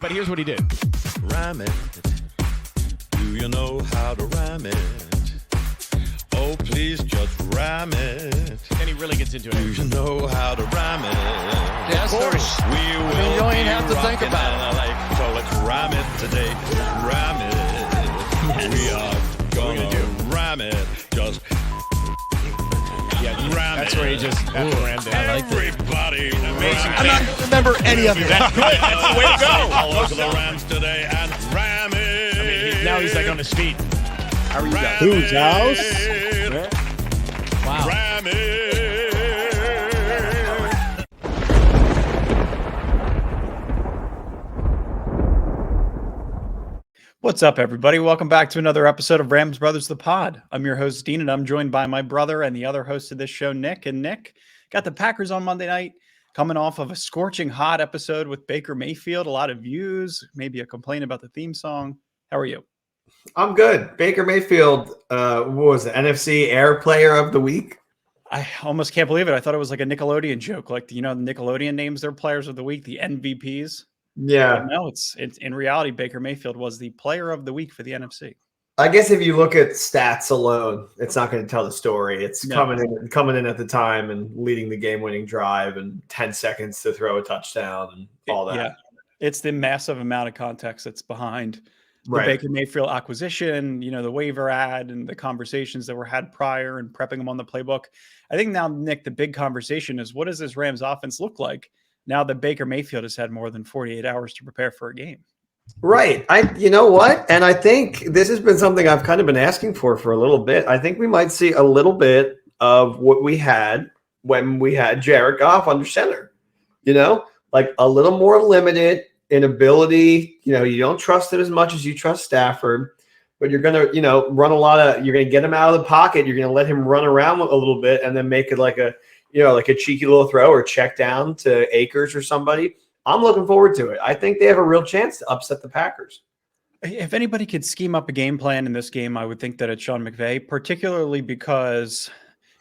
But here's what he did. Rhyme it. Do you know how to rhyme it? Oh, please just rhyme it. Then he really gets into it. Do you know how to rhyme it? Yes, Of course. We will. you don't even have to think rocking about it. So let's rhyme it today. Rhyme it. We are gonna rhyme it. Just rhyme That's it. where he just rammed it. I like that. Everybody. I'm not going to remember any of it. That's the way to go. All over the Rams today and rhyme it. I mean, now he's like on his feet. How are you guys? Whose Wow. Rhyme it. What's up, everybody? Welcome back to another episode of Rams Brothers the Pod. I'm your host, Dean, and I'm joined by my brother and the other host of this show, Nick. And Nick got the Packers on Monday night, coming off of a scorching hot episode with Baker Mayfield. A lot of views, maybe a complaint about the theme song. How are you? I'm good. Baker Mayfield, what was it, NFC Air Player of the Week? I almost can't believe it. I thought it was like a Nickelodeon joke. Like, you know, Nickelodeon names their players of the week, the MVPs. Yeah. But no, it's in reality, Baker Mayfield was the player of the week for the NFC. I guess if you look at stats alone, it's not going to tell the story. It's No. coming in at the time and leading the game-winning drive and 10 seconds to throw a touchdown and all that. Yeah, it's the massive amount of context that's behind the Right. Baker Mayfield acquisition, you know, the waiver ad and the conversations that were had prior and prepping him on the playbook. I think now, Nick, the big conversation is what does this Rams offense look like now that Baker Mayfield has had more than 48 hours to prepare for a game? Right. You know what? And I think this has been something I've kind of been asking for a little bit. I think we might see a little bit of what we had when we had Jared Goff under center, you know, like a little more limited in ability. You know, you don't trust it as much as you trust Stafford, but you're going to, you know, run you're going to get him out of the pocket. You're going to let him run around a little bit and then make it like a cheeky little throw or check down to Akers or somebody. I'm looking forward to it. I think they have a real chance to upset the Packers. If anybody could scheme up a game plan in this game, I would think that it's Sean McVay, particularly because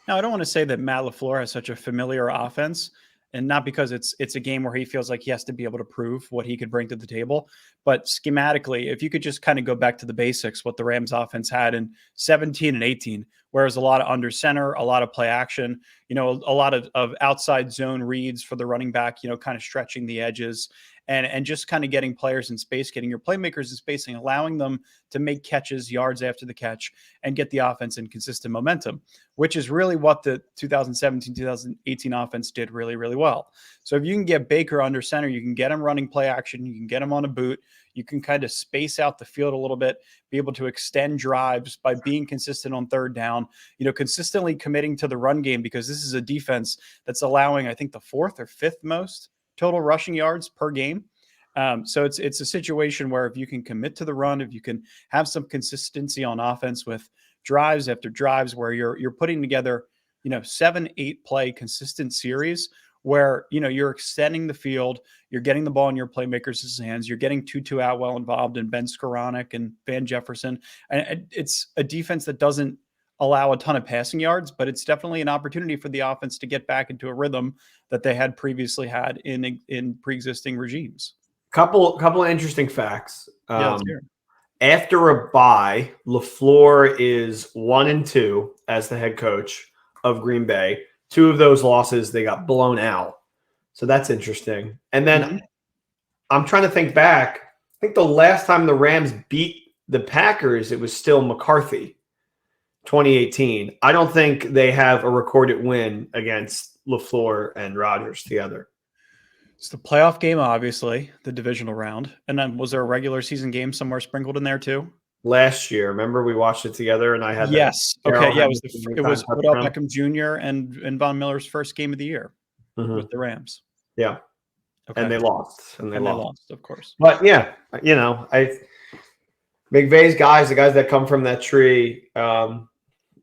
now I don't want to say that Matt LaFleur has such a familiar offense, and not because it's a game where he feels like he has to be able to prove what he could bring to the table. But schematically, if you could just kind of go back to the basics, what the Rams offense had in 17 and 18, whereas a lot of under center, a lot of play action, you know, a lot of outside zone reads for the running back, you know, kind of stretching the edges and just kind of getting players in space, getting your playmakers in space and allowing them to make catches, yards after the catch, and get the offense in consistent momentum, which is really what the 2017-2018 offense did really, really well. So if you can get Baker under center, you can get him running play action, you can get him on a boot, you can kind of space out the field a little bit, be able to extend drives by being consistent on third down, you know, consistently committing to the run game, because this is a defense that's allowing, I think, the fourth or fifth most total rushing yards per game. So it's a situation where if you can commit to the run, if you can have some consistency on offense with drives after drives where you're putting together, you know, 7-8 play consistent series where, you know, you're extending the field, you're getting the ball in your playmakers' hands, you're getting Tutu Atwell involved and Ben Skoranek and Van Jefferson. And it's a defense that doesn't allow a ton of passing yards, but it's definitely an opportunity for the offense to get back into a rhythm that they had previously had in pre-existing regimes. Couple of interesting facts. Let's hear it. After a bye, LaFleur is 1-2 as the head coach of Green Bay. 2 of those losses, they got blown out. So that's interesting. And then I'm trying to think back. I think the last time the Rams beat the Packers, it was still McCarthy, 2018. I don't think they have a recorded win against LaFleur and Rodgers together. It's the playoff game, obviously, the divisional round. And then was there a regular season game somewhere sprinkled in there too? Last year, remember we watched it together and I had Yes. Okay. Yeah, it was Odell touchdown. Beckham Jr. and Von Miller's first game of the year with the Rams. Yeah. Okay. And they lost. They lost, of course. But yeah, you know, McVay's guys, the guys that come from that tree,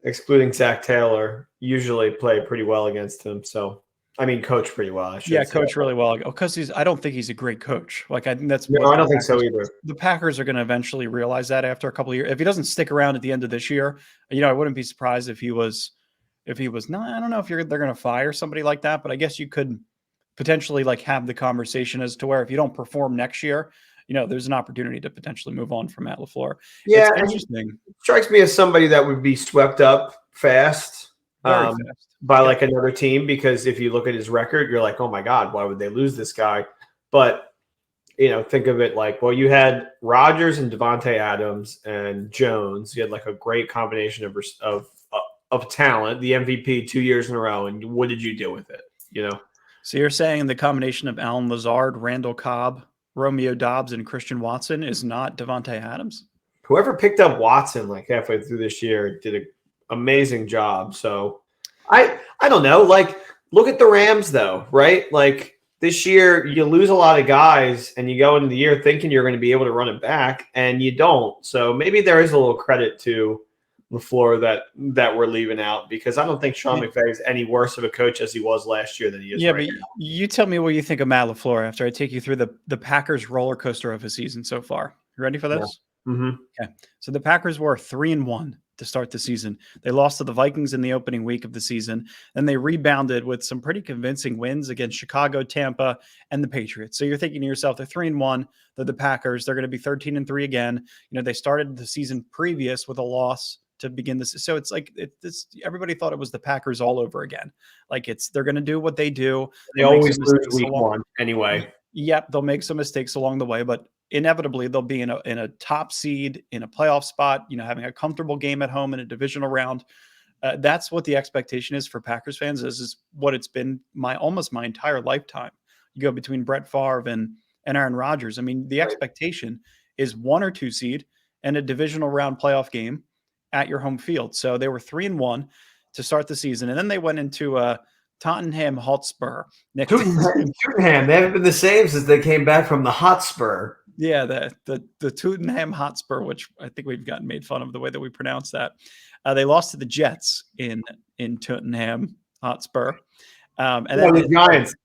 excluding Zach Taylor, usually play pretty well against him. So, I mean, coach pretty well. I should say. Coach really well. Because I don't think he's a great coach. Like I think that's. No, I don't think so either. The Packers are going to eventually realize that after a couple of years. If he doesn't stick around at the end of this year, you know, I wouldn't be surprised if he was not. I don't know if they're going to fire somebody like that, but I guess you could potentially like have the conversation as to where if you don't perform next year, there's an opportunity to potentially move on from Matt LaFleur. Yeah, It's interesting. Strikes me as somebody that would be swept up fast, Very fast. by like another team, because if you look at his record, you're like, oh my God, why would they lose this guy? But think of it like, well, you had Rodgers and Devontae Adams and Jones. You had like a great combination of talent, the MVP 2 years in a row, and what did you do with it? So you're saying the combination of Allen Lazard, Randall Cobb, Romeo Doubs, and Christian Watson is not Devontae Adams? Whoever picked up Watson like halfway through this year did an amazing job. So I don't know. Like, look at the Rams though, right? Like this year you lose a lot of guys and you go into the year thinking you're going to be able to run it back, and you don't. So maybe there is a little credit to LaFleur that we're leaving out, because I don't think Sean McVay is any worse of a coach as he was last year than he is right now. You tell me what you think of Matt LaFleur after I take you through the Packers roller coaster of a season so far. You ready for this? Yeah. Mm-hmm. Okay. So the Packers were 3-1 to start the season. They lost to the Vikings in the opening week of the season. Then they rebounded with some pretty convincing wins against Chicago, Tampa, and the Patriots. So you're thinking to yourself, they're 3-1. They're the Packers. They're going to be 13-3 again. They started the season previous with a loss to begin this. So it's like everybody thought it was the Packers all over again. Like they're going to do what they do. They always lose week one anyway. Yep, they'll make some mistakes along the way, but inevitably they'll be in a top seed in a playoff spot, having a comfortable game at home in a divisional round. That's what the expectation is for Packers fans. This is what it's been almost my entire lifetime. You go between Brett Favre and Aaron Rodgers. I mean, the expectation is 1 or 2 seed and a divisional round playoff game at your home field. So they were 3-1 to start the season. And then they went into Tottenham Hotspur. Tottenham, they haven't been the same since they came back from the Hotspur. Yeah, the Tottenham Hotspur, which I think we've gotten made fun of the way that we pronounce that. They lost to the Jets in Tottenham Hotspur. And then the Giants.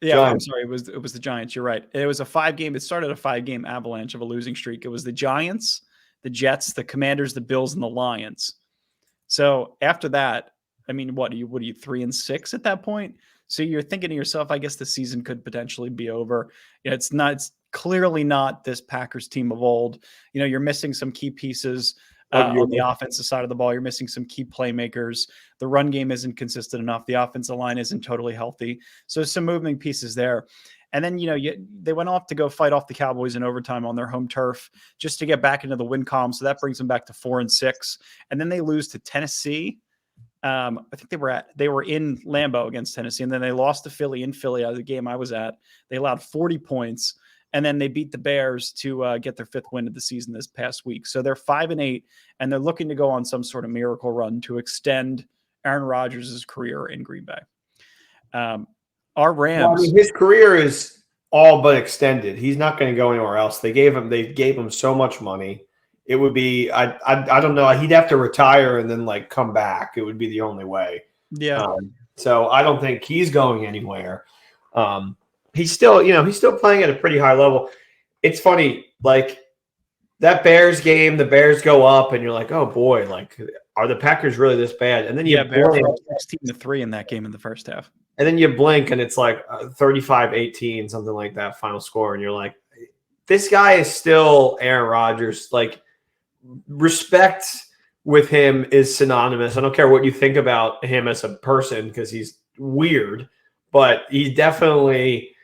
Yeah, Giants. I'm sorry. It was the Giants. You're right. It was a 5-game. It started a 5-game avalanche of a losing streak. It was the Giants, the Jets, the Commanders, the Bills, and the Lions. So after that, I mean, what are you 3-6 at that point? So you're thinking to yourself, I guess the season could potentially be over. It's clearly not this Packers team of old. You're missing some key pieces on the offensive side of the ball. You're missing some key playmakers. The run game isn't consistent enough. The offensive line isn't totally healthy. So some moving pieces there. And then, they went off to go fight off the Cowboys in overtime on their home turf just to get back into the win column. So that brings them back to 4-6. And then they lose to Tennessee. I think they were in Lambeau against Tennessee, and then they lost to Philly in Philly, the game I was at. They allowed 40 points, and then they beat the Bears to get their 5th win of the season this past week. So they're 5-8, and they're looking to go on some sort of miracle run to extend Aaron Rodgers' career in Green Bay. Our Rams. His career is all but extended. He's not going to go anywhere else. They gave him so much money. It would be I don't know. He'd have to retire and then come back. It would be the only way. Yeah. So I don't think he's going anywhere. He's still playing at a pretty high level. It's funny, that Bears game, the Bears go up, and you're like, oh boy, are the Packers really this bad? And then Bears were 16-3 in that game in the first half. And then you blink, and it's 35-18, something like that final score, and you're like, this guy is still Aaron Rodgers. Respect with him is synonymous. I don't care what you think about him as a person, because he's weird, but he definitely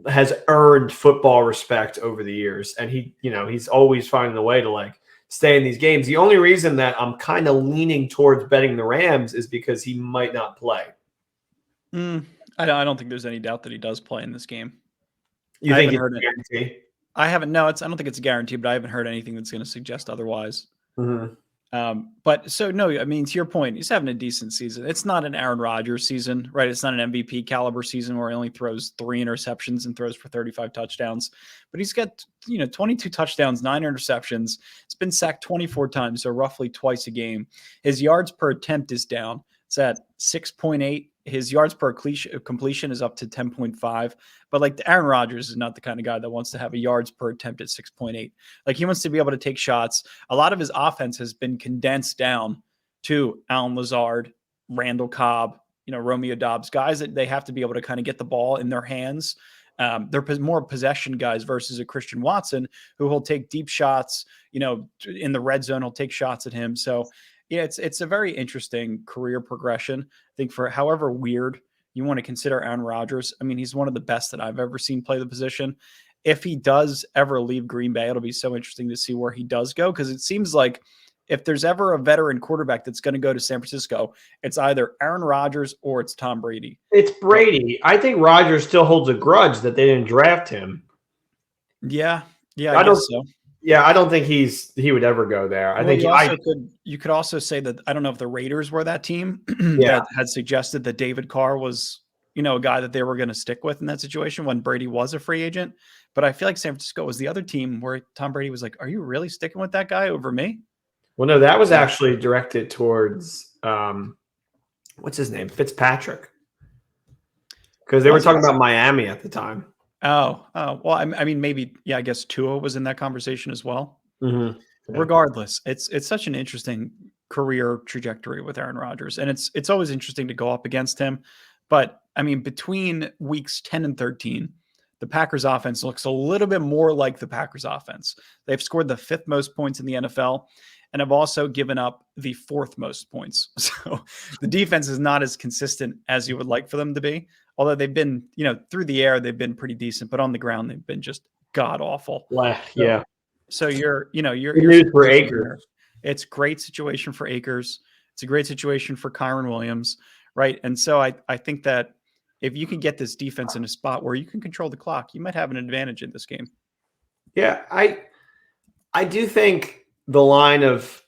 has earned football respect over the years. And he's always finding a way to stay in these games. The only reason that I'm kind of leaning towards betting the Rams is because he might not play. I don't think there's any doubt that he does play in this game. You think it's a guarantee? I haven't. No, I don't think it's a guarantee, but I haven't heard anything that's going to suggest otherwise. Mm-hmm. But so no, I mean, to your point, he's having a decent season. It's not an Aaron Rodgers season, right? It's not an MVP caliber season where he only throws 3 interceptions and throws for 35 touchdowns. But he's got 22 touchdowns, 9 interceptions. It's been sacked 24 times, so roughly twice a game. His yards per attempt is down. It's at 6.8. His yards per completion is up to 10.5. But Aaron Rodgers is not the kind of guy that wants to have a yards per attempt at 6.8. He wants to be able to take shots. A lot of his offense has been condensed down to Allen Lazard, Randall Cobb, Romeo Doubs, guys that they have to be able to kind of get the ball in their hands they're more possession guys versus a Christian Watson who will take deep shots, in the red zone, he'll take shots at him. So yeah, it's a very interesting career progression. I think for however weird you want to consider Aaron Rodgers. I mean, he's one of the best that I've ever seen play the position. If he does ever leave Green Bay, it'll be so interesting to see where he does go. Cause it seems like if there's ever a veteran quarterback that's going to go to San Francisco, it's either Aaron Rodgers or it's Tom Brady. It's Brady. I think Rodgers still holds a grudge that they didn't draft him. Yeah, I guess so. Yeah, I don't think he would ever go there. I think you could also say that I don't know if the Raiders were that team Yeah. that had suggested that David Carr was, a guy that they were going to stick with in that situation when Brady was a free agent. But I feel like San Francisco was the other team where Tom Brady was like, "Are you really sticking with that guy over me?" Well, no, that was actually directed towards what's his name, Fitzpatrick, because they were talking about Miami at the time. Oh, well, I mean, maybe, yeah, I guess Tua was in that conversation as well. Mm-hmm. Yeah. Regardless, it's such an interesting career trajectory with Aaron Rodgers, and it's always interesting to go up against him. But I mean, between weeks 10 and 13, the Packers offense looks a little bit more like the Packers offense. They've scored the 5th most points in the NFL and have also given up the 4th most points. So the defense is not as consistent as you would like for them to be. Although they've been, through the air, they've been pretty decent, but on the ground, they've been just god awful. Yeah. So you're Good news for Akers. It's a great situation for Akers. It's a great situation for Kyron Williams, right? And so I think that if you can get this defense in a spot where you can control the clock, you might have an advantage in this game. Yeah, I do think the line of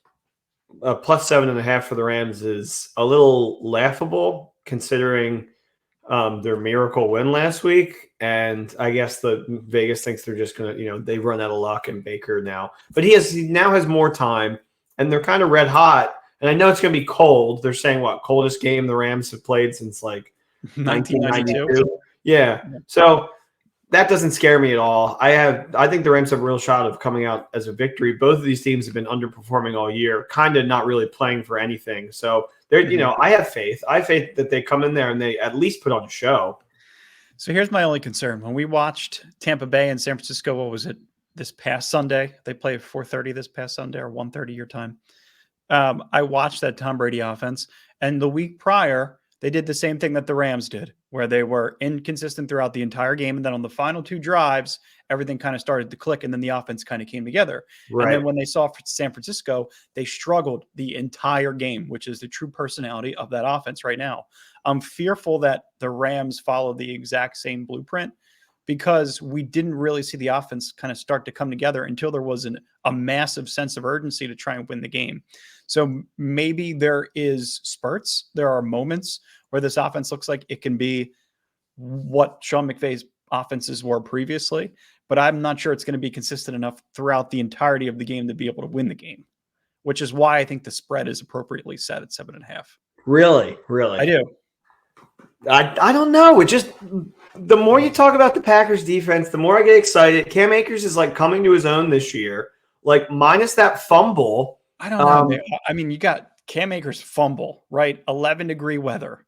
plus 7.5 for the Rams is a little laughable considering their miracle win last week. And I guess the Vegas thinks they're just going to, they run out of luck in Baker now. But he now has more time, and they're kind of red hot. And I know it's going to be cold. They're saying, coldest game the Rams have played since 1992. Yeah. So that doesn't scare me at all. I think the Rams have a real shot of coming out as a victory. Both of these teams have been underperforming all year, kind of not really playing for anything. So they're, I have faith. I have faith that they come in there and they at least put on a show. So here's my only concern. When we watched Tampa Bay and San Francisco, what was it, this past Sunday? They play 4:30 this past Sunday or 1:30 your time. I watched that Tom Brady offense, and the week prior, they did the same thing that the Rams did, where they were inconsistent throughout the entire game. And then on the final 2 drives, everything kind of started to click, and then the offense kind of came together. Right. And then when they saw San Francisco, they struggled the entire game, which is the true personality of that offense right now. I'm fearful that the Rams follow the exact same blueprint because we didn't really see the offense kind of start to come together until there was a massive sense of urgency to try and win the game. So maybe there is spurts. There are moments where this offense looks like it can be what Sean McVay's offenses were previously, but I'm not sure it's going to be consistent enough throughout the entirety of the game to be able to win the game, which is why I think the spread is appropriately set at 7.5. Really? I do. I don't know. It just, the more you talk about the Packers defense, the more I get excited. Cam Akers is coming to his own this year, minus that fumble. I don't know. I mean, you got Cam Akers fumble, right? 11-degree weather.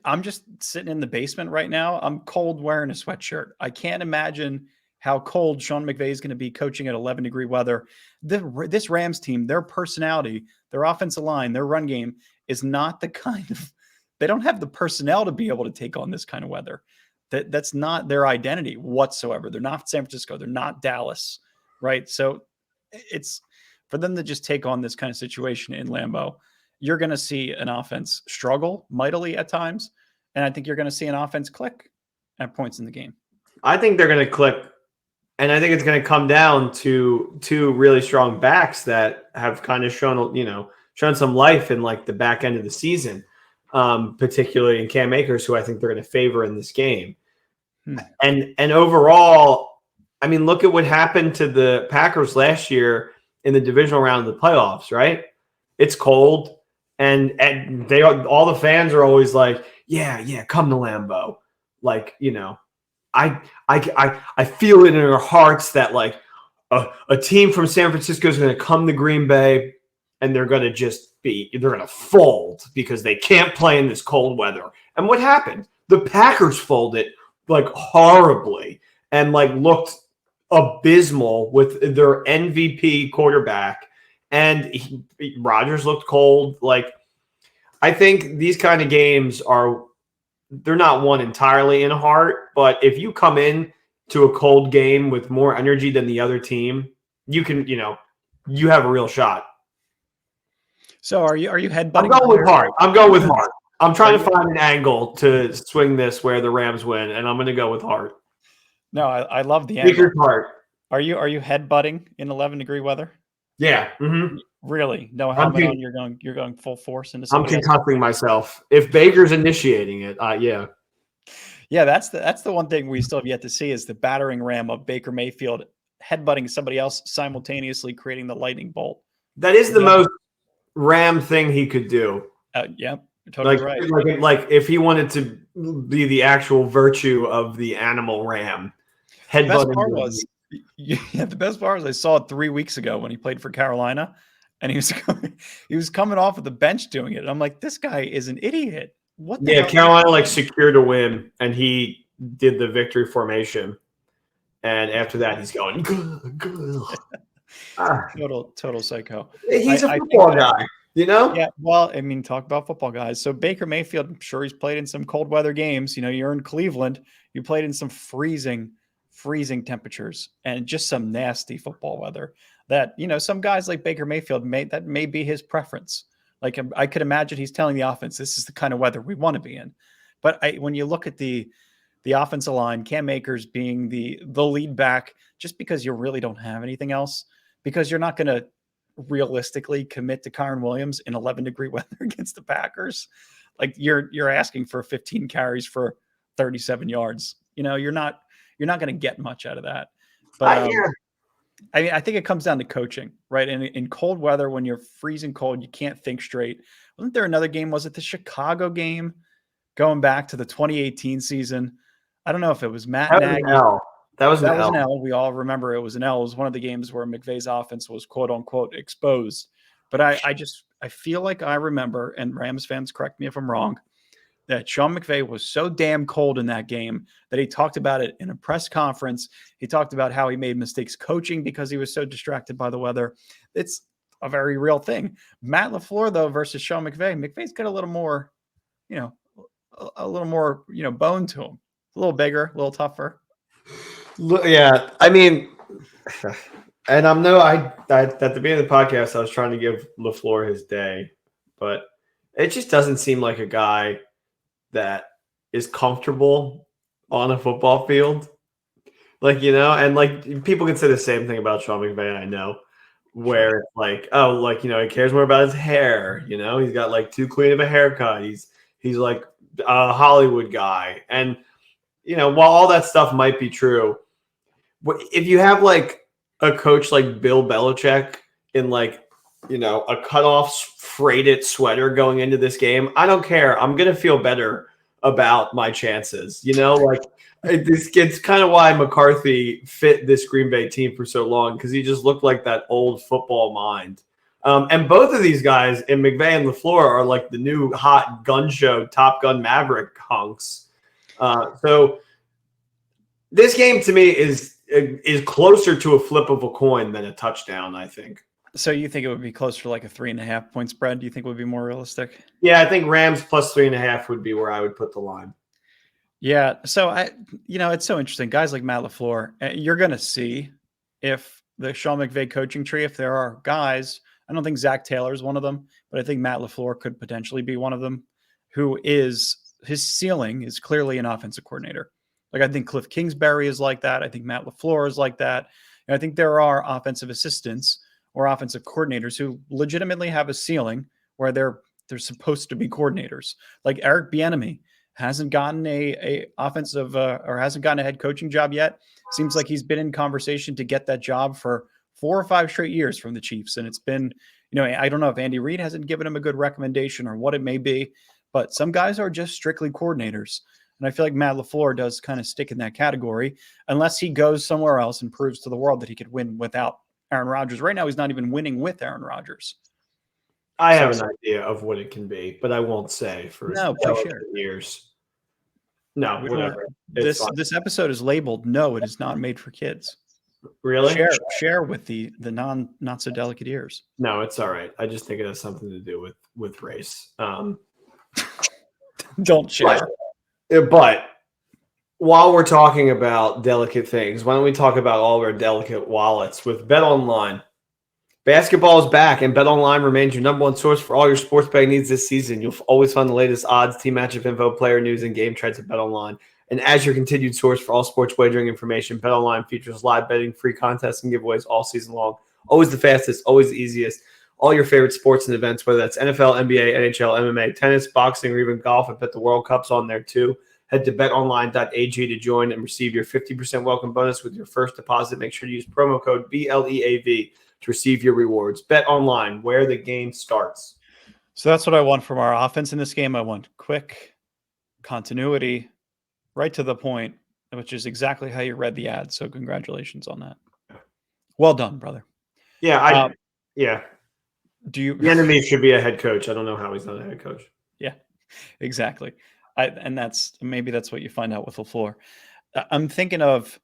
I'm just sitting in the basement right now. I'm cold wearing a sweatshirt. I can't imagine how cold Sean McVay is going to be coaching at 11-degree weather. This Rams team, their personality, their offensive line, their run game is not the kind of, they don't have the personnel to be able to take on this kind of weather. That's not their identity whatsoever. They're not San Francisco. They're not Dallas, right? So it's for them to just take on this kind of situation in Lambeau. You're going to see an offense struggle mightily at times, and I think you're going to see an offense click at points in the game. I think they're going to click, and I think it's going to come down to 2 really strong backs that have kind of shown some life in the back end of the season, particularly in Cam Akers, who I think they're going to favor in this game. And overall, I mean, look at what happened to the Packers last year in the divisional round of the playoffs, right? It's cold, and they all the fans are always like, yeah, come to Lambeau. I feel it in our hearts that a team from San Francisco is going to come to Green Bay and they're going to fold because they can't play in this cold weather. And what happened? The Packers folded like horribly and like looked abysmal with their MVP quarterback, and Rodgers looked cold. Like, I think these kind of games they're not won entirely in heart, but if you come in to a cold game with more energy than the other team, you have a real shot. So are you headbutting? I'm going with heart. I'm trying to find an angle to swing this where the Rams win, and I'm going to go with heart. No, I love the angle. Heart. Are you headbutting in 11-degree weather? Yeah. Mm-hmm. Really? No helmet on. You're going full force into. I'm concussing myself. If Baker's initiating it, yeah. Yeah, that's the one thing we still have yet to see is the battering ram of Baker Mayfield headbutting somebody else simultaneously creating the lightning bolt. That is the most Ram thing he could do. Yeah, totally right. Like if he wanted to be the actual virtue of the animal ram, headbutting. The best part was I saw it 3 weeks ago when he played for Carolina, and he was coming off of the bench doing it. And I'm like, this guy is an idiot. What? The hell? Carolina secured a win, and he did the victory formation, and after that, he's going. Total psycho. He's a football guy, Yeah, well, I mean, talk about football guys. So Baker Mayfield, I'm sure he's played in some cold weather games. You're in Cleveland. You played in some freezing temperatures and just some nasty football weather that, some guys like Baker Mayfield may be his preference. Like, I could imagine he's telling the offense, this is the kind of weather we want to be in. But when you look at the offensive line, Cam Akers being the lead back, just because you really don't have anything else, because you're not going to realistically commit to Kyren Williams in 11-degree weather against the Packers. Like, you're asking for 15 carries for 37 yards. You're not going to get much out of that. But I think it comes down to coaching, right? And in cold weather, when you're freezing cold, you can't think straight. Wasn't there another game? Was it the Chicago game going back to the 2018 season? I don't know if it was Matt Nagy. That was an L. We all remember it was an L. It was one of the games where McVay's offense was quote unquote exposed. But I feel like I remember, and Rams fans correct me if I'm wrong, that Sean McVay was so damn cold in that game that he talked about it in a press conference. He talked about how he made mistakes coaching because he was so distracted by the weather. It's a very real thing. Matt LaFleur, though, versus Sean McVay. McVay's got a little more, bone to him. A little bigger, a little tougher. Yeah, I mean, and at the beginning of the podcast, I was trying to give LaFleur his day, but it just doesn't seem like a guy that is comfortable on a football field. And people can say the same thing about Sean McVay, I know, where it's like, he cares more about his hair. He's got like too clean of a haircut. He's like a Hollywood guy. And, while all that stuff might be true, if you have like a coach like Bill Belichick in a cutoff freighted sweater going into this game, I don't care. I'm going to feel better about my chances. It's kind of why McCarthy fit this Green Bay team for so long, because he just looked like that old football mind. And both of these guys, in McVay and LaFleur, are like the new hot gun show, Top Gun Maverick hunks. So this game to me is closer to a flip of a coin than a touchdown, I think. So you think it would be closer to like a 3.5 point spread? Do you think would be more realistic? Yeah, I think Rams plus 3.5 would be where I would put the line. Yeah. So it's so interesting. Guys like Matt LaFleur, you're going to see if the Sean McVay coaching tree, if there are guys, I don't think Zach Taylor is one of them, but I think Matt LaFleur could potentially be one of them, who is, his ceiling is clearly an offensive coordinator. Like, I think Cliff Kingsbury is like that. I think Matt LaFleur is like that. And I think there are offensive assistants or offensive coordinators who legitimately have a ceiling where they're supposed to be coordinators. Like Eric Bieniemy hasn't gotten a offensive or hasn't gotten a head coaching job yet. Seems like he's been in conversation to get that job for 4 or 5 straight years from the Chiefs. And it's been, I don't know if Andy Reid hasn't given him a good recommendation or what it may be, but some guys are just strictly coordinators. And I feel like Matt LaFleur does kind of stick in that category unless he goes somewhere else and proves to the world that he could win without Aaron Rodgers. Right now, he's not even winning with Aaron Rodgers. I have an idea of what it can be, but I won't say for sure. years. No, We don't want- whatever. It's fine. This episode is labeled "No, it is not made for kids." Really? Share with the not so delicate ears. No, it's all right. I just think it has something to do with race. Don't share. But while we're talking about delicate things, why don't we talk about all of our delicate wallets with BetOnline? Basketball is back, and BetOnline remains your number one source for all your sports betting needs this season. You'll always find the latest odds, team matchup info, player news, and game trends at BetOnline. And as your continued source for all sports wagering information, BetOnline features live betting, free contests, and giveaways all season long. Always the fastest, always the easiest. All your favorite sports and events, whether that's NFL, NBA, NHL, MMA, tennis, boxing, or even golf. I bet the World Cup's on there too. Head to betonline.ag to join and receive your 50% welcome bonus with your first deposit. Make sure to use promo code BLEAV to receive your rewards. BetOnline, where the game starts. So that's what I want from our offense in this game. I want quick continuity, right to the point, which is exactly how you read the ad. So congratulations on that. Well done, brother. Yeah, yeah. The enemy should be a head coach. I don't know how he's not a head coach. Yeah, exactly. And maybe that's what you find out with LaFleur. I'm thinking of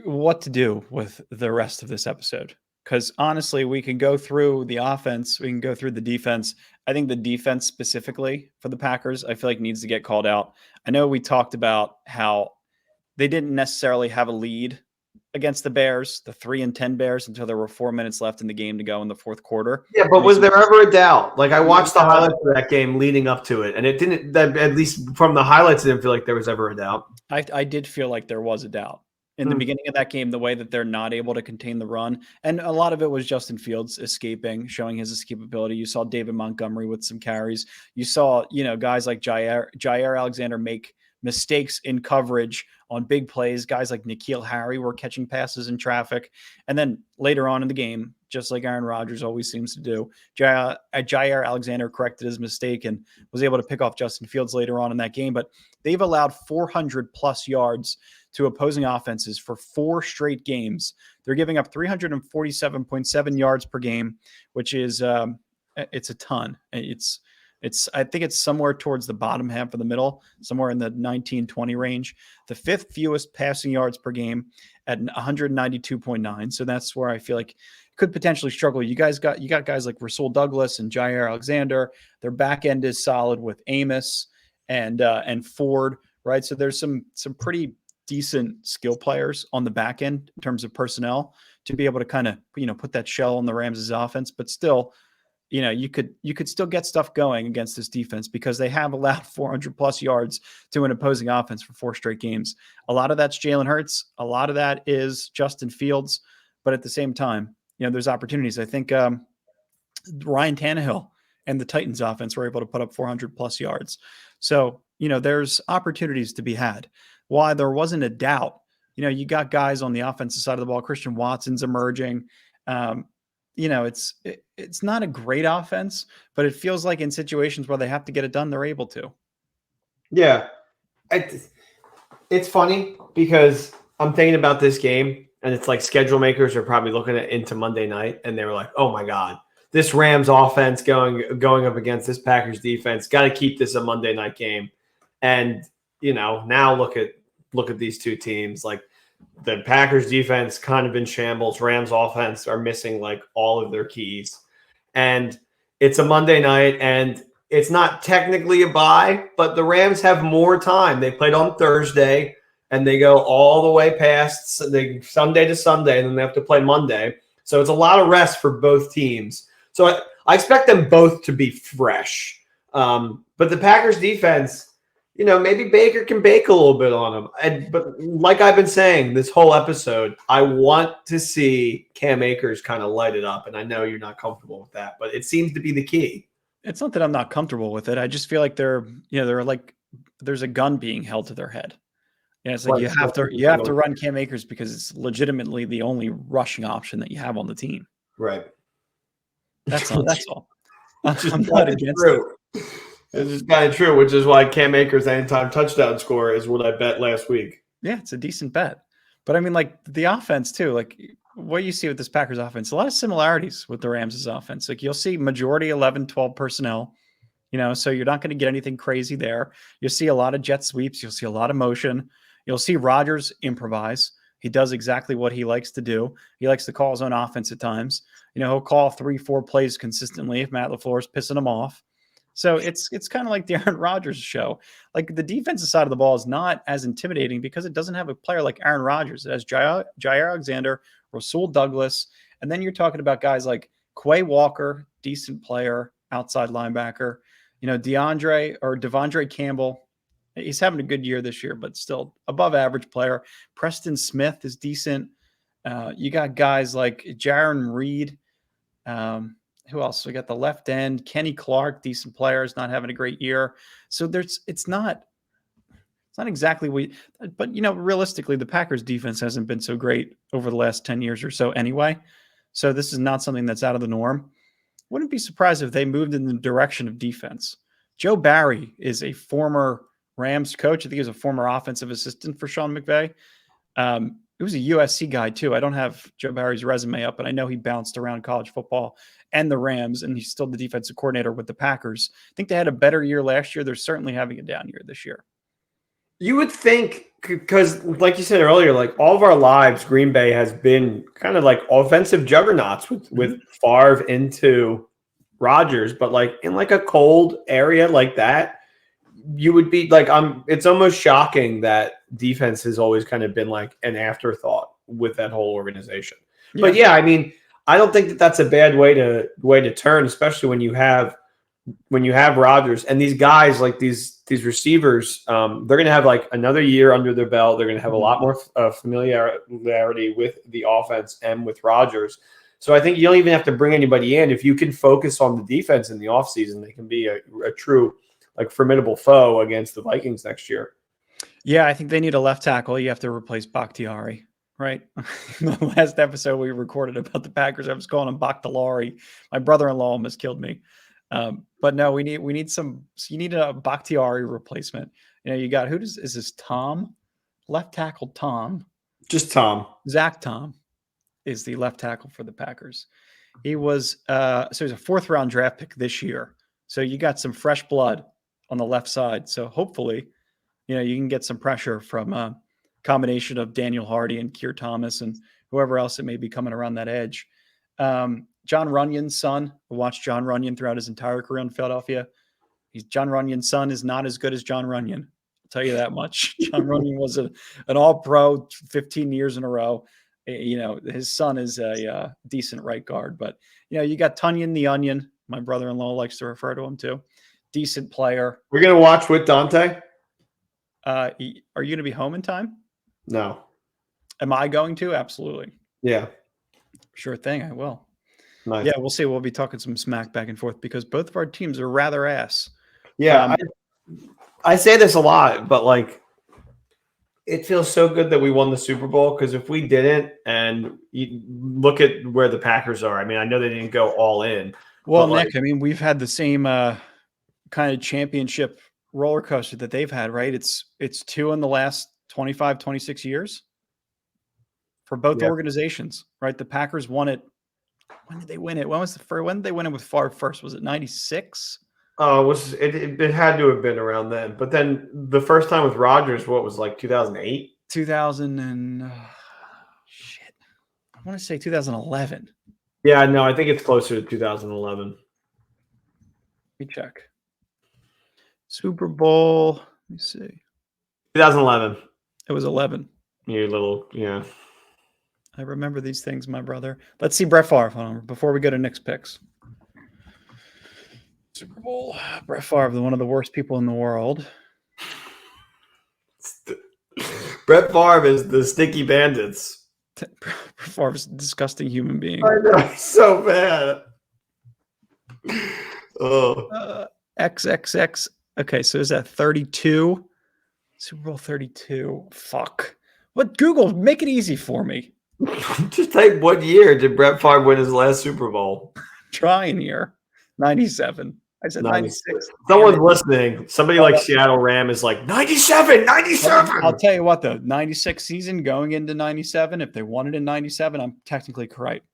what to do with the rest of this episode. Because honestly, we can go through the offense, we can go through the defense. I think the defense specifically for the Packers, I feel like needs to get called out. I know we talked about how they didn't necessarily have a lead against the Bears, the 3-10 Bears, until there were 4 minutes left in the game to go in the fourth quarter. Yeah, but was there ever a doubt? Like, I watched the highlights of that game leading up to it, and it didn't, at least from the highlights, I didn't feel like there was ever a doubt. I did feel like there was a doubt. In the beginning of that game, the way that they're not able to contain the run. And a lot of it was Justin Fields escaping, showing his escapability. You saw David Montgomery with some carries. You saw, guys like Jair Alexander make mistakes in coverage on big plays. Guys like N'Keal Harry were catching passes in traffic. And then later on in the game, just like Aaron Rodgers always seems to do, Jair Alexander corrected his mistake and was able to pick off Justin Fields later on in that game. But they've allowed 400-plus yards to opposing offenses for 4 straight games. They're giving up 347.7 yards per game, which is it's a ton. I think it's somewhere towards the bottom half of the middle, somewhere in the 19-20 range. The 5th fewest passing yards per game at 192.9. So that's where I feel like could potentially struggle. You got guys like Rasul Douglas and Jair Alexander. Their back end is solid with Amos and Ford, right? So there's some pretty decent skill players on the back end in terms of personnel to be able to kind of, put that shell on the Rams' offense, but still, you could still get stuff going against this defense because they have allowed 400+ yards to an opposing offense for 4 straight games. A lot of that's Jalen Hurts. A lot of that is Justin Fields, but at the same time, there's opportunities. I think Ryan Tannehill and the Titans offense were able to put up 400+ yards. So, there's opportunities to be had. Why there wasn't a doubt, you got guys on the offensive side of the ball. Christian Watson's emerging. It's not a great offense, but it feels like in situations where they have to get it done, they're able to. Yeah. It's funny because I'm thinking about this game, and it's like schedule makers are probably looking into Monday night, and they were like, oh my God, this Rams offense going up against this Packers defense, got to keep this a Monday night game. And, now look at these two teams. Like, the Packers defense kind of in shambles. Rams offense are missing like all of their keys. And it's a Monday night, and it's not technically a bye, but the Rams have more time. They played on Thursday, and they go all the way past Sunday to Sunday, and then they have to play Monday. So it's a lot of rest for both teams. So I expect them both to be fresh. But the Packers defense, maybe Baker can bake a little bit on them. But like I've been saying this whole episode, I want to see Cam Akers kind of light it up. And I know you're not comfortable with that, but it seems to be the key. It's not that I'm not comfortable with it. I just feel like they're like there's a gun being held to their head. It's like you have to run Cam Akers because it's legitimately the only rushing option that you have on the team. Right. That's all. I'm not against it. It's just kind of true, which is why Cam Akers' anytime touchdown score is what I bet last week. Yeah, it's a decent bet. But I mean, like the offense too, like what you see with this Packers offense, a lot of similarities with the Rams' offense. Like you'll see majority 11, 12 personnel. So you're not going to get anything crazy there. You'll see a lot of jet sweeps. You'll see a lot of motion. You'll see Rodgers improvise. He does exactly what he likes to do. He likes to call his own offense at times. He'll call 3-4 plays consistently if Matt LaFleur is pissing him off. So it's kind of like the Aaron Rodgers show. Like the defensive side of the ball is not as intimidating because it doesn't have a player like Aaron Rodgers. It has Jair Alexander, Rasul Douglas, and then you're talking about guys like Quay Walker, decent player, outside linebacker. Devondre Campbell. He's having a good year this year, but still above average player. Preston Smith is decent. You got guys like Jaron Reed. Who else? We got the left end, Kenny Clark, decent player, is not having a great year. So it's not exactly but realistically, the Packers defense hasn't been so great over the last 10 years or so anyway. So this is not something that's out of the norm. Wouldn't be surprised if they moved in the direction of defense. Joe Barry is a former Rams coach. I think he was a former offensive assistant for Sean McVay. He was a USC guy too. I don't have Joe Barry's resume up, but I know he bounced around college football and the Rams, and he's still the defensive coordinator with the Packers. I think they had a better year last year. They're certainly having a down year this year. You would think, because like you said earlier, like all of our lives, Green Bay has been kind of like offensive juggernauts with Favre into Rodgers, but like in like a cold area like that, you would be like, it's almost shocking that defense has always kind of been like an afterthought with that whole organization. Yeah. But yeah, I mean, I don't think that that's a bad way to turn, especially when you have Rodgers and these guys like these receivers. They're going to have like another year under their belt. They're going to have a lot more familiarity with the offense and with Rodgers. So I think you don't even have to bring anybody in. If you can focus on the defense in the offseason, they can be a true like formidable foe against the Vikings next year. Yeah, I think they need a left tackle. You have to replace Bakhtiari, right? The last episode we recorded about the Packers, I was calling him Bakhtiari. My brother-in-law almost killed me. But no, you need a Bakhtiari replacement. You got, is this Tom? Left tackle Tom. Just Tom. Zach Tom is the left tackle for the Packers. He was, so he's a 4th round draft pick this year. So you got some fresh blood on the left side. So hopefully, you can get some pressure from a combination of Daniel Hardy and Keir Thomas and whoever else it may be coming around that edge. John Runyon's son, I watched John Runyon throughout his entire career in Philadelphia. John Runyon's son is not as good as John Runyon. I'll tell you that much. John Runyon was an all-pro 15 years in a row. His son is a decent right guard. But, you got Tunyon the Onion. My brother-in-law likes to refer to him too. Decent player. We're going to watch with Dante. Are you going to be home in time? No. Am I going to? Absolutely. Yeah. Sure thing. I will. Nice. Yeah, we'll see. We'll be talking some smack back and forth because both of our teams are rather ass. Yeah. I say this a lot, but like, it feels so good that we won the Super Bowl because if we didn't, and you look at where the Packers are, I mean, I know they didn't go all in. Well, Nick, I mean, we've had the same kind of championship roller coaster that they've had, right? It's 2 in the last 25, 26 years for both organizations, right? The Packers won it. When did they win it? When did they win it with Favre first? Was it 96? Oh, it had to have been around then. But then the first time with Rodgers, what was like 2008? 2000 and shit. I want to say 2011. Yeah, no, I think it's closer to 2011. Let me check. Super Bowl. Let me see. 2011. It was 11. You little, yeah. I remember these things, my brother. Let's see Brett Favre before we go to Nick's picks. Super Bowl. Brett Favre, one of the worst people in the world. Brett Favre is the Sticky Bandits. Brett Favre's a disgusting human being. I know, he's so bad. Oh. XXX. Okay, so is that 32? Super Bowl 32. Fuck. What? Google, make it easy for me. Just type what year did Brett Favre win his last Super Bowl? Trying here. 97. I said 96. Someone's listening. Somebody like Seattle Ram is like 97, 97. I'll tell you what, though, 96 season going into 97. If they won it in 97, I'm technically correct.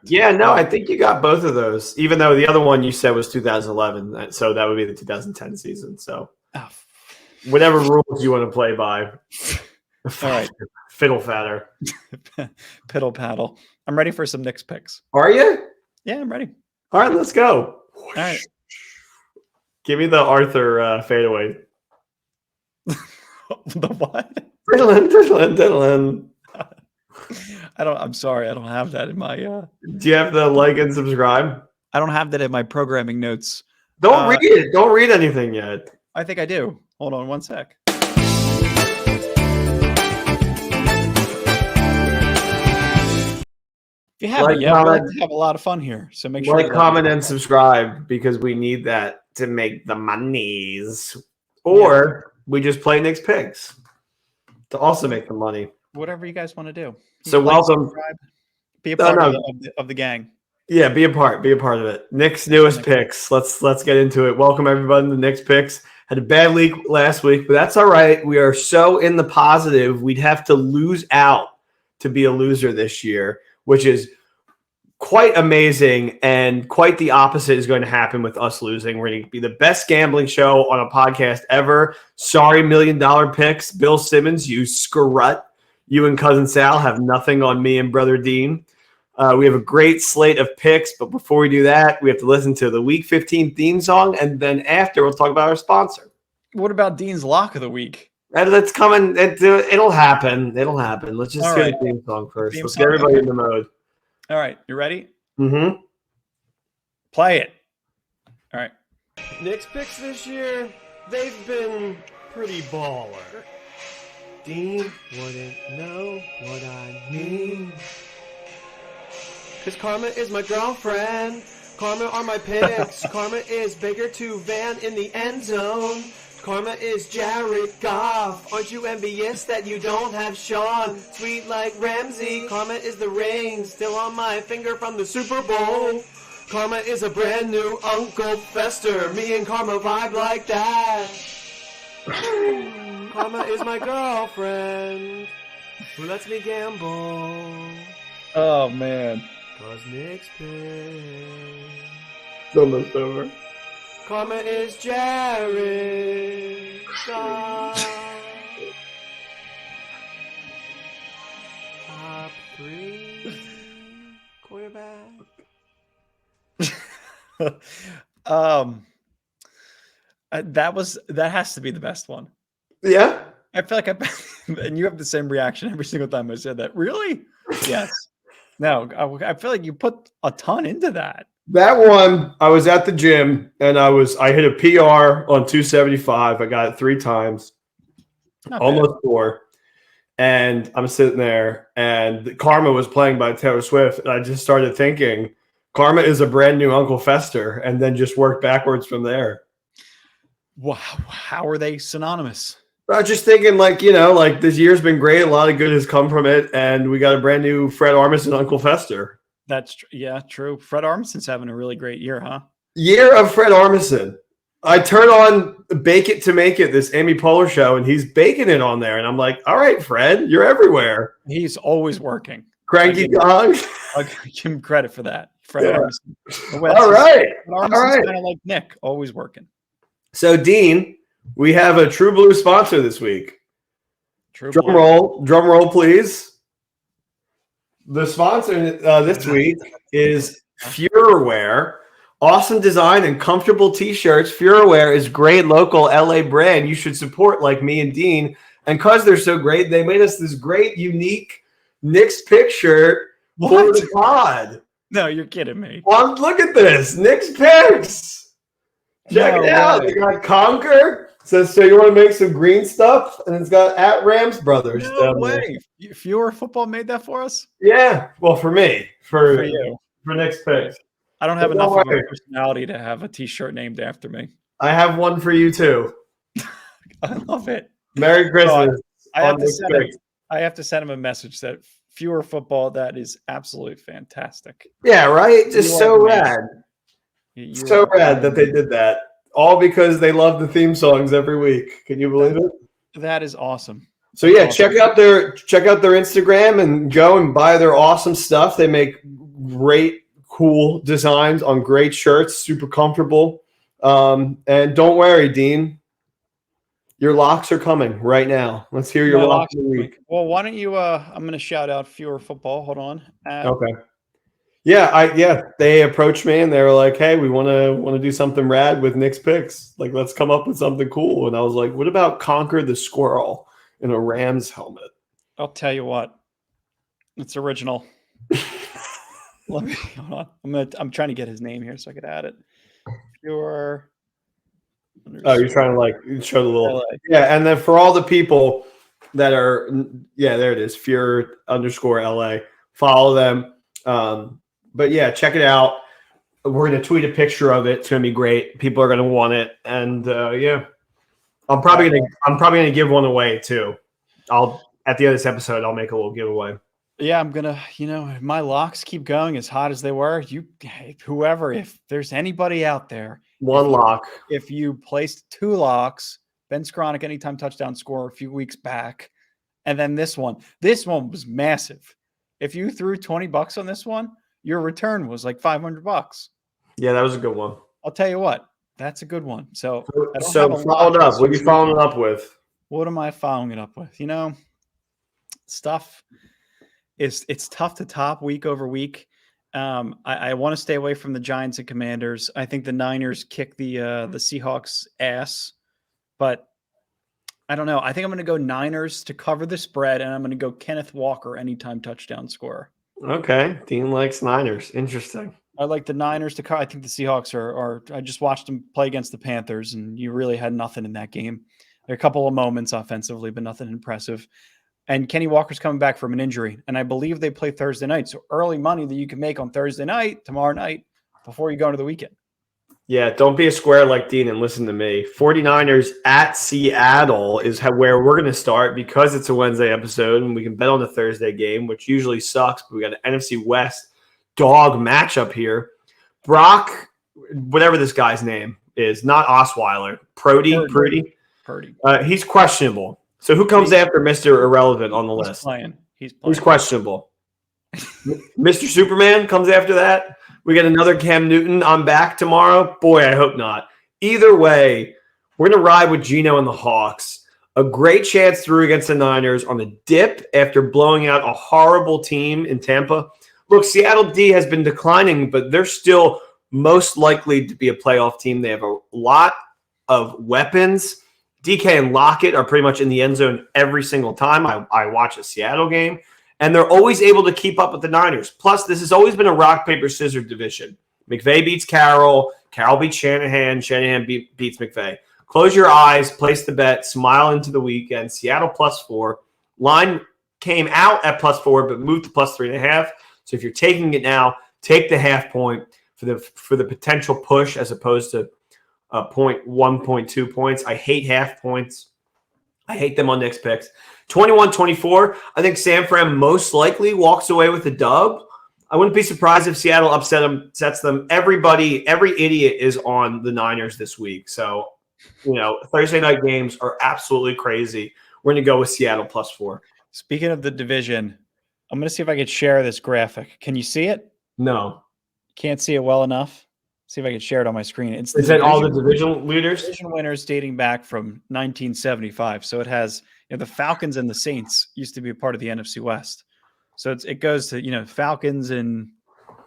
Yeah, no, I think you got both of those. Even though the other one you said was 2011, so that would be the 2010 season. So whatever rules you want to play by. All right, fiddle fatter, piddle paddle. I'm ready for some Knicks picks. Are you? Yeah, I'm ready. All right, let's go. All right. Give me the Arthur fadeaway. The what? Diddlin. I'm sorry. I don't have that in my. Do you have the like and subscribe? I don't have that in my programming notes. Don't read it. Don't read anything yet. I think I do. Hold on one sec. If you haven't yet, we'll have a lot of fun here. So make sure comment, and subscribe because we need that to make the monies. Or we just play Knicks picks to also make the money. Whatever you guys want to do. So welcome. Subscribe. Be a part of the gang. Yeah, be a part of it. Knicks newest picks. Let's get into it. Welcome everybody to the Knicks picks. Had a bad week last week, but that's all right. We are so in the positive. We'd have to lose out to be a loser this year, which is quite amazing, and quite the opposite is going to happen with us losing. We're going to be the best gambling show on a podcast ever. Sorry, $1 million picks. Bill Simmons, you scrut. You and Cousin Sal have nothing on me and Brother Dean. We have a great slate of picks, but before we do that, we have to listen to the Week 15 theme song, and then after, we'll talk about our sponsor. What about Dean's Lock of the Week? That's coming. It'll happen. Let's just do the theme song first. Let's get everybody in the mode. All right. You ready? Mm-hmm. Play it. All right. Knicks picks this year, they've been pretty baller. Dean wouldn't know what I mean. Cause Karma is my girlfriend. Karma are my picks. Karma is Baker to Van in the end zone. Karma is Jared Goff. Aren't you envious that you don't have Sean? Sweet like Ramsey. Karma is the ring still on my finger from the Super Bowl. Karma is a brand new Uncle Fester. Me and Karma vibe like that. Karma is my girlfriend who lets me gamble. Oh, man. Cause Knicks pick. It's almost over. Karma is Jared Goff. Top 3 quarterback. That has to be the best one. Yeah. I feel like and you have the same reaction every single time I said that. Really? Yes. No, I feel like you put a ton into that. That one, I was at the gym and I hit a PR on 275. I got it 3 times, almost 4. And I'm sitting there and Karma was playing by Taylor Swift. And I just started thinking, Karma is a brand new Uncle Fester, and then just worked backwards from there. Wow. How are they synonymous? I was just thinking, like this year's been great. A lot of good has come from it. And we got a brand new Fred Armisen Uncle Fester. That's true. Fred Armisen's having a really great year, huh? Year of Fred Armisen. I turn on Bake It to Make It, this Amy Poehler show, and he's baking it on there. And I'm like, all right, Fred, you're everywhere. He's always working. Cranky Gong. I'll give him credit for that. Fred Armisen. All right. Armisen's kind of like Nick, always working. So, Dean, we have a True Blue sponsor this week. Drum roll, please. The sponsor this week is Furorwear. Awesome design and comfortable t-shirts. Furorwear is great local LA brand you should support, like me and Dean. And because they're so great, they made us this great, unique Knicks pick shirt for the pod. No, you're kidding me. Well, look at this. Knicks picks. Check it out. They got Conquer. So you want to make some green stuff, and it's got at Rams Brothers. No way. Fewer Football made that for us? Yeah. Well, for me. For you. For Knicks picks. I don't have enough of a personality to have a t-shirt named after me. I have one for you, too. I love it. Merry Christmas. I have to send him a message that Fewer Football, that is absolutely fantastic. Yeah, right? Just so rad. You So are- rad that they did that. All because they love the theme songs every week. Can you believe it? That is awesome. So That's yeah, awesome. check out their Instagram and go and buy their awesome stuff. They make great, cool designs on great shirts, super comfortable. And don't worry, Dean, your locks are coming right now. Let's hear your My lock locks of the week. Well, why don't you? I'm going to shout out Fewer Football. Hold on. Okay. Yeah, they approached me and they were like, "Hey, we want to do something rad with Nick's picks. Like, let's come up with something cool." And I was like, "What about Conquer the Squirrel in a Rams helmet?" I'll tell you what. It's original. Let me hold on. I'm trying to get his name here so I could add it. Fewer. Oh, you're trying to like show the little LA. yeah, and then for all the people that are there it is, Fear_LA. Follow them. But yeah, check it out. We're gonna tweet a picture of it. It's gonna be great. People are gonna want it, and I'm probably gonna give one away too. At the end of this episode, I'll make a little giveaway. Yeah, I'm gonna. My locks keep going as hot as they were. Whoever, if there's anybody out there, One lock. if you placed 2 locks, Ben Skronik anytime touchdown score a few weeks back, and then this one was massive. If you threw $20 on this one, your return was like $500. Yeah, that was a good one. I'll tell you what, that's a good one. So So follow it up. What are you following it up with? What am I following it up with? Stuff it's tough to top week over week. I want to stay away from the Giants and Commanders. I think the Niners kick the Seahawks ass, but I don't know. I think I'm going to go Niners to cover the spread, and I'm going to go Kenneth Walker anytime touchdown scorer. Okay, Dean likes Niners. Interesting. I like the Niners to cover. I think the Seahawks are. I just watched them play against the Panthers, and you really had nothing in that game. There are a couple of moments offensively, but nothing impressive. And Kenny Walker's coming back from an injury, and I believe they play Thursday night. So early money that you can make on Thursday night, tomorrow night, before you go into the weekend. Yeah, don't be a square like Dean and listen to me. 49ers at Seattle is where we're going to start because it's a Wednesday episode and we can bet on the Thursday game, which usually sucks. But we got an NFC West dog matchup here. Brock, whatever this guy's name is, not Osweiler, Purdy. He's questionable. So who comes after Mr. Irrelevant on the list? He's questionable. Mr. Superman comes after that. We get another Cam Newton. I'm back tomorrow. Boy, I hope not. Either way, we're going to ride with Geno and the Hawks. A great chance through against the Niners on the dip after blowing out a horrible team in Tampa. Look, Seattle D has been declining, but they're still most likely to be a playoff team. They have a lot of weapons. DK and Lockett are pretty much in the end zone every single time I watch a Seattle game. And they're always able to keep up with the Niners. Plus, this has always been a rock, paper, scissors division. McVay beats Carroll. Carroll beats Shanahan. Shanahan beats McVay. Close your eyes, place the bet, smile into the weekend. Seattle +4. Line came out at +4, but moved to +3.5. So if you're taking it now, take the half point for the potential push as opposed to 1.2 points. I hate half points. I hate them on Nick's picks. 21-24. I think San Fran most likely walks away with a dub. I wouldn't be surprised if Seattle upsets them. Every idiot is on the Niners this week. So, Thursday night games are absolutely crazy. We're going to go with Seattle +4. Speaking of the division, I'm going to see if I can share this graphic. Can you see it? No. Can't see it well enough. See if I can share it on my screen. Is that all the division leaders? Division winners dating back from 1975. So it has the Falcons and the Saints used to be a part of the NFC West. So it goes to Falcons in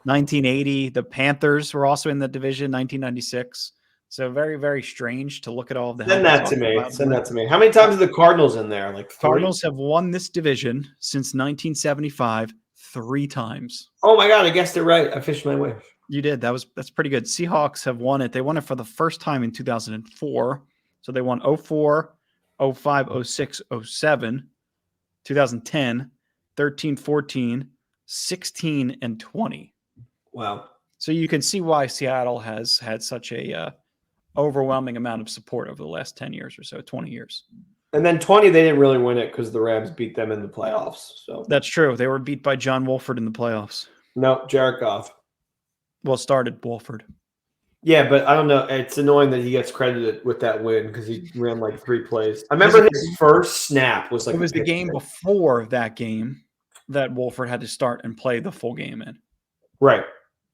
1980. The Panthers were also in the division 1996. So very, very strange to look at all of the. Send that to me. How many times are the Cardinals in there? Like 3? Cardinals have won this division since 1975 3 times. Oh my God! I guessed it right. I fished my way. You did. That's pretty good. Seahawks have won it. They won it for the first time in 2004. So they won 04, 05, 06, 07, 2010, 13, 14, 16, and 20. Wow. So you can see why Seattle has had such a overwhelming amount of support over the last 10 years or so, 20 years. And then 20, they didn't really win it because the Rams beat them in the playoffs. So that's true. They were beat by John Wolford in the playoffs. No, Jared Goff. Well, started Wolford. Yeah, but I don't know. It's annoying that he gets credited with that win because he ran like 3 plays. I remember his first snap was like It was a the pick game six. before that game that Wolford had to start and play the full game in. Right.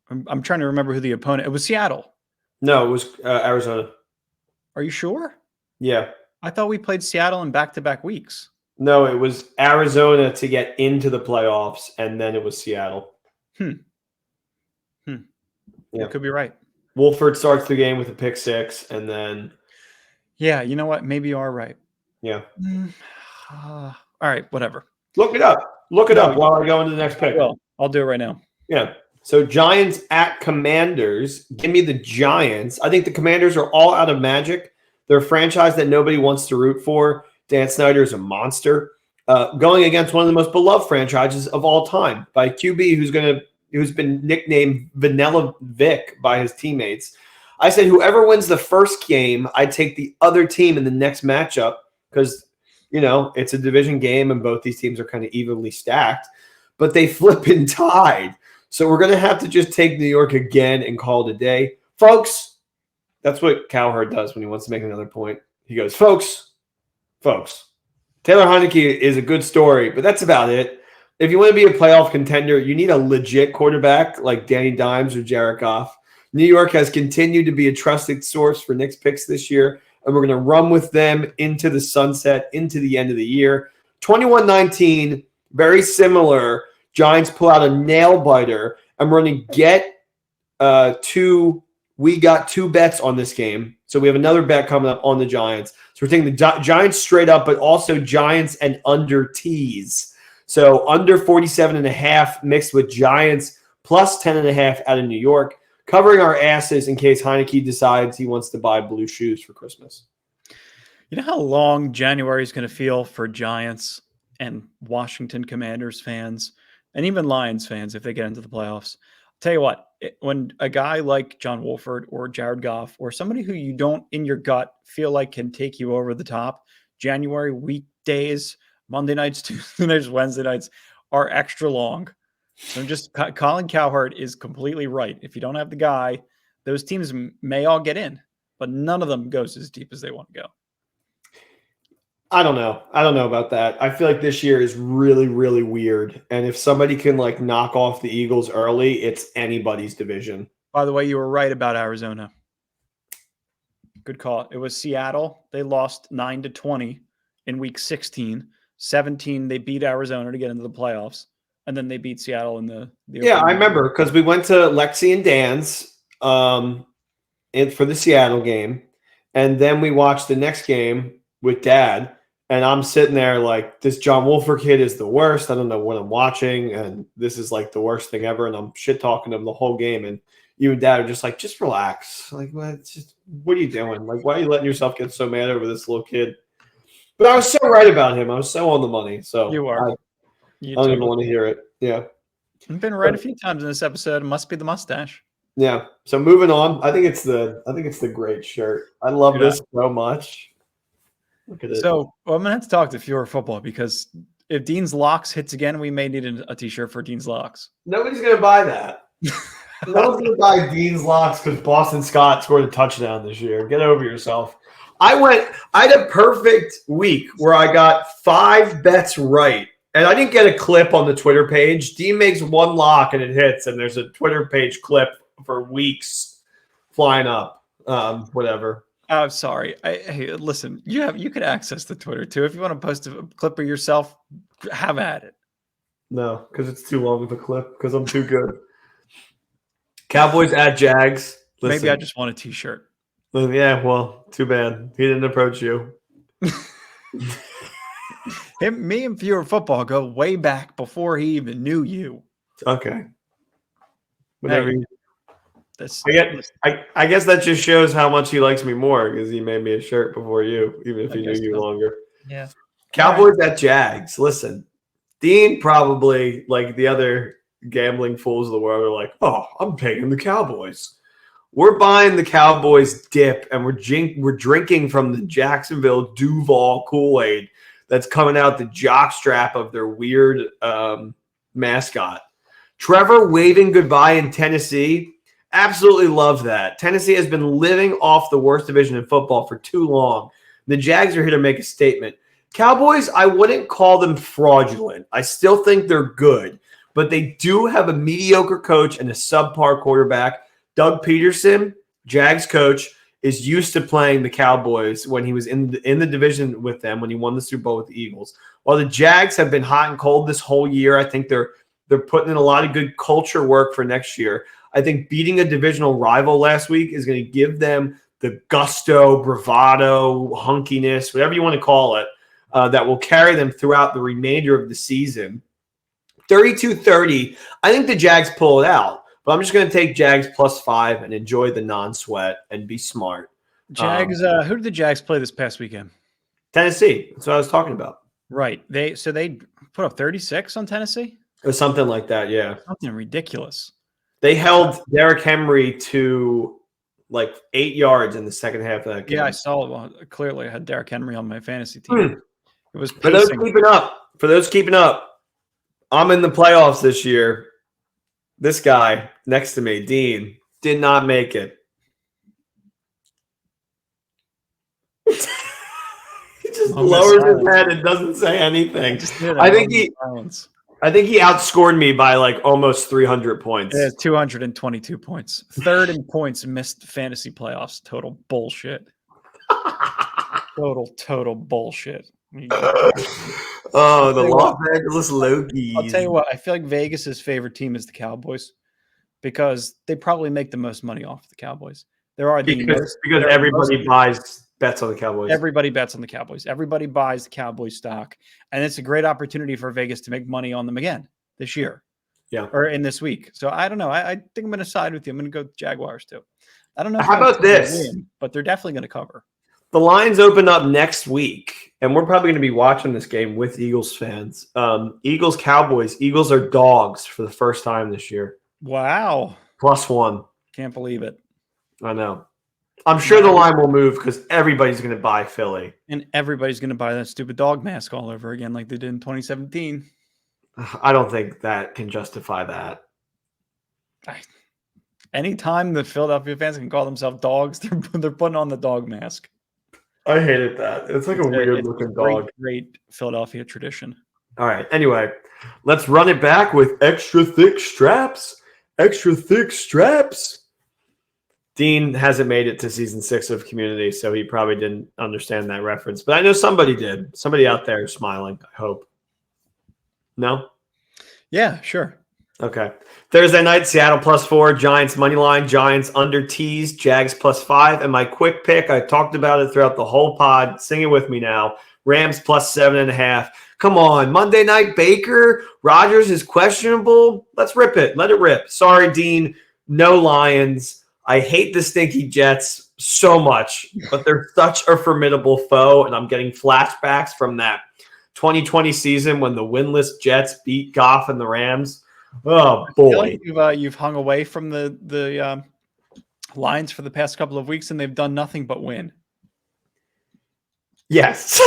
I'm trying to remember who the opponent. It was Seattle. No, it was Arizona. Are you sure? Yeah. I thought we played Seattle in back-to-back weeks. No, it was Arizona to get into the playoffs, and then it was Seattle. Yeah. Yeah. You could be right. Wolford starts the game with a pick 6, and then Yeah, you know what? Maybe you are right. yeah. All right, whatever. Look it up. Look it up while I go into the next pick. Well, I'll do it right now. Yeah. So Giants at Commanders. Give me the Giants. I think the Commanders are all out of magic. They're a franchise that nobody wants to root for. Dan Snyder is a monster. Going against one of the most beloved franchises of all time by a QB who's been nicknamed Vanilla Vic by his teammates. I said whoever wins the first game, I take the other team in the next matchup because, it's a division game and both these teams are kind of evenly stacked. But they flipping tied. So we're going to have to just take New York again and call it a day. Folks, that's what Cowherd does when he wants to make another point. He goes, folks, Taylor Heineke is a good story, but that's about it. If you want to be a playoff contender, you need a legit quarterback like Danny Dimes or Jared Goff. New York has continued to be a trusted source for Knicks picks this year, and we're going to run with them into the sunset, into the end of the year. 21-19, very similar. Giants pull out a nail biter, and we're going to get we got 2 bets on this game. So we have another bet coming up on the Giants. So we're taking the Giants straight up, but also Giants and under tees. So under 47.5 mixed with Giants plus 10.5 out of New York, covering our asses in case Heineke decides he wants to buy blue shoes for Christmas. You know how long January is going to feel for Giants and Washington Commanders fans and even Lions fans if they get into the playoffs? I'll tell you what, when a guy like John Wolford or Jared Goff or somebody who you don't in your gut feel like can take you over the top, January weekdays, Monday nights, Tuesday nights, Wednesday nights are extra long. So just Colin Cowherd is completely right. If you don't have the guy, those teams may all get in, but none of them goes as deep as they want to go. I don't know about that. I feel like this year is really, really weird. And if somebody can knock off the Eagles early, it's anybody's division. By the way, you were right about Arizona. Good call. It was Seattle. They lost 9-20 in week 16. 17, they beat Arizona to get into the playoffs. And then they beat Seattle in the Yeah, I remember because we went to Lexi and Dan's for the Seattle game. And then we watched the next game with Dad. And I'm sitting there like, this John Wolford kid is the worst. I don't know what I'm watching. And this is the worst thing ever. And I'm shit talking to him the whole game. And you and Dad are just just relax. What are you doing? Why are you letting yourself get so mad over this little kid? But I was so right about him. I was so on the money. So you are. I don't even want to hear it. Yeah. I've been right a few times in this episode. It must be the mustache. Yeah. So moving on. I think it's the great shirt. I love this so much. Look at it. So I'm gonna have to talk to Fewer Football because if Dean's Locks hits again, we may need a t-shirt for Dean's Locks. Nobody's gonna buy that. No one's gonna buy Dean's Locks because Boston Scott scored a touchdown this year. Get over yourself. I had a perfect week where I got 5 bets right. And I didn't get a clip on the Twitter page. Dean makes one lock and it hits, and there's a Twitter page clip for weeks flying up. Whatever. I'm sorry. Hey, listen, you can access the Twitter too. If you want to post a clip of yourself, have at it. No, because it's too long of a clip, because I'm too good. Cowboys at Jags. Listen. Maybe I just want a t-shirt. Yeah, well, too bad. He didn't approach you. Me and Fewer Football go way back before he even knew you. Okay. Whatever. Hey, I guess that just shows how much he likes me more because he made me a shirt before you, even if he knew you longer. Yeah. Cowboys at Jags. Listen, Dean probably, like the other gambling fools of the world, are like, oh, I'm taking the Cowboys. We're buying the Cowboys dip, and we're drinking from the Jacksonville Duval Kool-Aid that's coming out the jockstrap of their weird mascot. Trevor waving goodbye in Tennessee Absolutely love that. Tennessee has been living off the worst division in football for too long. The Jags are here to make a statement. Cowboys, I wouldn't call them fraudulent. I still think they're good, but they do have a mediocre coach and a subpar quarterback. Doug Peterson, Jags coach, is used to playing the Cowboys when he was in the division with them when he won the Super Bowl with the Eagles. While the Jags have been hot and cold this whole year, I think they're putting in a lot of good culture work for next year. I think beating a divisional rival last week is going to give them the gusto, bravado, hunkiness, whatever you want to call it, that will carry them throughout the remainder of the season. 32-30, I think the Jags pull it out, but I'm just going to take Jags +5 and enjoy the non-sweat and be smart. Jags. Who did the Jags play this past weekend? Tennessee. That's what I was talking about. Right. They put up 36 on Tennessee. Or something like that, yeah. Something ridiculous. They held Derrick Henry to like 8 yards in the second half of that game. Yeah, I saw it. Well, clearly, I had Derrick Henry on my fantasy team. It was For those pacing. keeping up, I'm in the playoffs this year. This guy next to me, Dean, did not make it. He just lowers his head and doesn't say anything. I think he outscored me by like almost 300 points. Yeah, 222 points. Third in points, missed fantasy playoffs. Total bullshit. Total bullshit. Oh, the Los Angeles Lokies. I'll tell you what, I feel like Vegas's favorite team is the Cowboys because they probably make the most money off the Cowboys. Because everybody bets on the Cowboys. Everybody bets on the Cowboys. Everybody buys the Cowboys stock. And it's a great opportunity for Vegas to make money on them again this year. Yeah. Or in this week. So I don't know. I think I'm going to side with you. I'm going to go Jaguars too. I don't know. How about this? But they're definitely going to cover. The lines open up next week, and we're probably going to be watching this game with Eagles fans. Eagles, Cowboys. Eagles are dogs for the first time this year. Wow. +1. Can't believe it. I know. I'm sure the line will move because everybody's going to buy Philly. And everybody's going to buy that stupid dog mask all over again like they did in 2017. I don't think that can justify that. Anytime the Philadelphia fans can call themselves dogs, they're putting on the dog mask. I hated that. It's like a weird-looking dog. Great Philadelphia tradition. All right. Anyway, let's run it back with extra thick straps. Extra thick straps. Dean hasn't made it to season 6 of Community, so he probably didn't understand that reference. But I know somebody did. Somebody out there is smiling, I hope. No? Yeah, sure. Okay. Thursday night, Seattle +4, Giants money line, Giants under tease, Jags +5. And my quick pick, I talked about it throughout the whole pod. Sing it with me now. Rams +7.5. Come on. Monday night, Baker. Rodgers is questionable. Let's rip it. Let it rip. Sorry, Dean. No Lions. I hate the stinky Jets so much, but they're such a formidable foe, and I'm getting flashbacks from that 2020 season when the winless Jets beat Goff and the Rams. Oh, boy. You've hung away from the Lions for the past couple of weeks, and they've done nothing but Yes.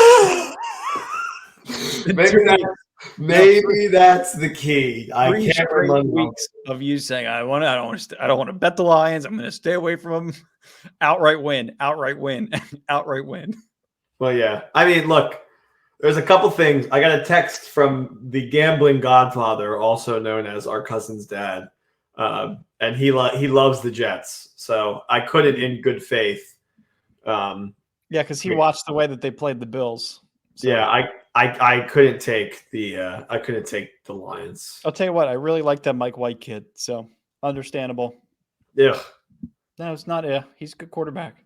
Maybe that's the key. I can't remember weeks of you saying I don't want to bet the Lions. I'm going to stay away from them. Outright win. Well, yeah. I mean, look, there's a couple things. I got a text from the gambling godfather, also known as our cousin's dad, and he loves the Jets. So I couldn't, in good faith. Yeah, because he watched the way that they played the Bills. So. Yeah, I couldn't take the Lions. I'll tell you what, I really like that Mike White kid. So understandable. Yeah. No, it's not. He's a good quarterback.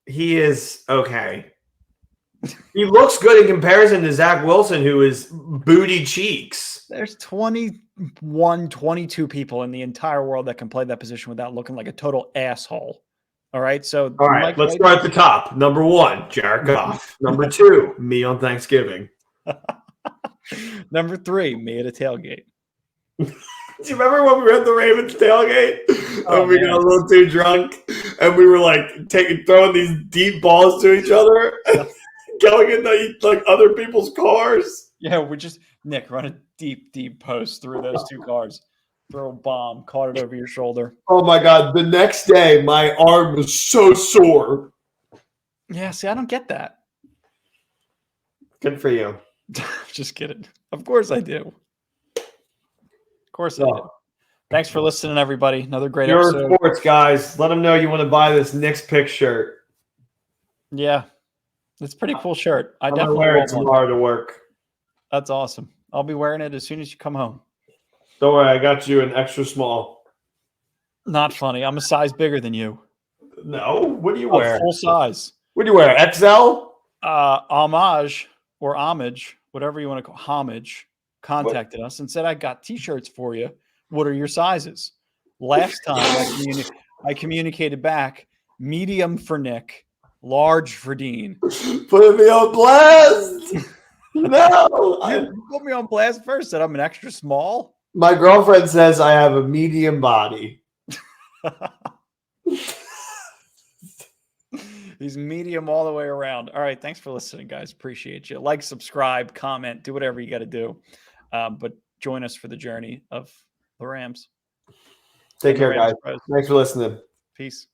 He is okay. He looks good in comparison to Zach Wilson, who is booty cheeks. There's 21, 22 people in the entire world that can play that position without looking like a total asshole. All right. So, all right, let's start at the top. Number 1, Jared Goff. Number 2, me on Thanksgiving. Number 3, me at a tailgate. Do you remember when we were at the Ravens tailgate and we got a little too drunk and we were like throwing these deep balls to each other, going into like other people's cars? Yeah, we just Nick run a deep post through those two cars. Throw a bomb, caught it over your shoulder. Oh my God. The next day, my arm was so sore. Yeah, see, I don't get that. Good for you. Just kidding. Of course I do. Of course I do. Thanks for listening, everybody. Another great Your episode. Sports, guys. Let them know you want to buy this Knicks pick shirt. Yeah. It's a pretty cool shirt. I'm going to definitely wear it want one. tomorrow to work. That's awesome. I'll be wearing it as soon as you come home. Don't worry. I got you an extra small. Not funny. I'm a size bigger than you. No. What do you Oh, wear? full size. What do you wear? XL? Homage or homage, whatever you want to call homage, contacted us and said, I got t-shirts for you. What are your sizes? Last time I communicated back, medium for Nick, large for Dean. Put me on blast. No. You put me on blast first, said I'm an extra small. My girlfriend says I have a medium body. He's medium all the way around. All right. Thanks for listening, guys. Appreciate you. Like, subscribe, comment, do whatever you got to do. But join us for the journey of the Rams. Take care, Rams, guys. Thanks for listening. Peace.